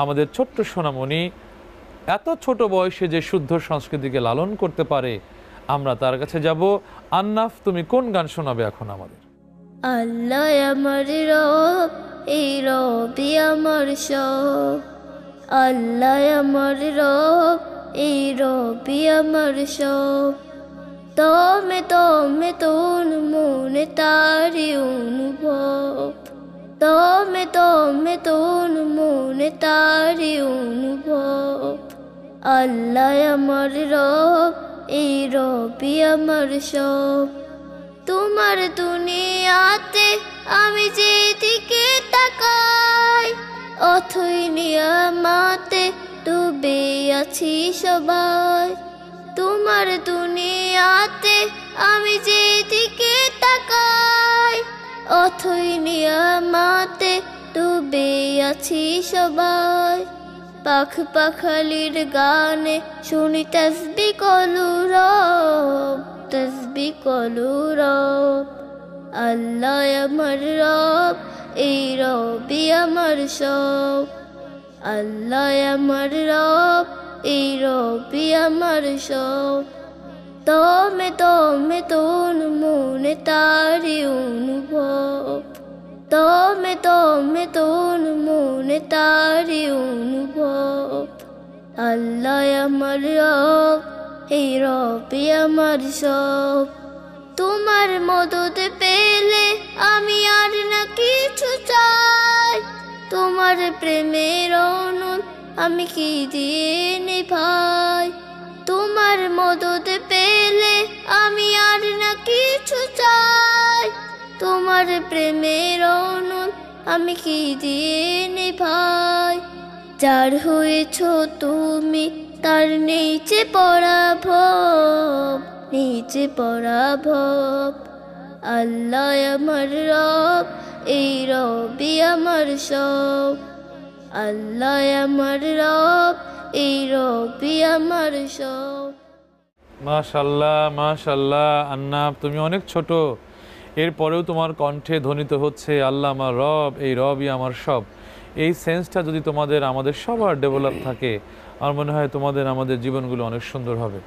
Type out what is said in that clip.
আমাদের ছোট্ট সোনামণি এত ছোট বয়সে যে শুদ্ধ সংস্কৃতিকে লালন করতে পারে, আমরা তার কাছে যাব। আন্নাফ, তুমি কোন গান শোনাবে এখন আমাদের? আল্লাহ আমার রব, এই রবি আমার সব। আল্লাহ আমার রব, এই রবি আমার সব। তমে তমে তোর মনে তারি অনুভব, তমে তমে তোর মনে তারি অনুভব। আল্লাহ আমার রব, এই রবি আমার সব। তোমার দুনিয়াতে আমি যেদিকে তাকাই, অথই নিয়ামতে ডুবে আছি সবাই। তোমার দুনিয়াতে আমি যেদিকে তাকাই, অথই নিয়ামতে ডুবে আছি সবাই। পাখ পাখালির গানে শুনি তাসবিহ কলু রব, তাসবিহ কলু রব। আল্লাহ আমার রব, এই রবি আমার সব। আল্লাহ আমার রব, এই রবি আমার সব। তমে তমে তোর মনে তারি অনুভব, তমে তমে তোর মনে তারি অনুভব। আল্লাহ আমার রব, এই রবি আমার সব। তোমার মদদ পেলে আমি আর না কিছু চাই, তোমার প্রেমের অনুন আমি কি দিয়ে নিভাই। তোমার মদদ পেলে আমি আর না কিছু চাই, তোমার প্রেমের অনুন আমি কি দিয়ে নিভাই। যার হয়েছ তুমি তার নিচে পরাভব, নিচে পরাভব। আল্লাহ আমার রব, এই রবি আমার সব। আল্লাহ আমার রব, এই রবি আমার সব। মাশাআল্লাহ, মাশাআল্লাহ। আন্নাফ, তুমি অনেক ছোট, এরপরেও তোমার কণ্ঠে ধ্বনিত হচ্ছে আল্লাহ আমার রব, এই রবই আমার সব। এই সেন্সটা যদি তোমাদের আমাদের সবার ডেভেলপ থাকে, আমার মনে হয় তোমাদের আমাদের জীবনগুলো অনেক সুন্দর হবে।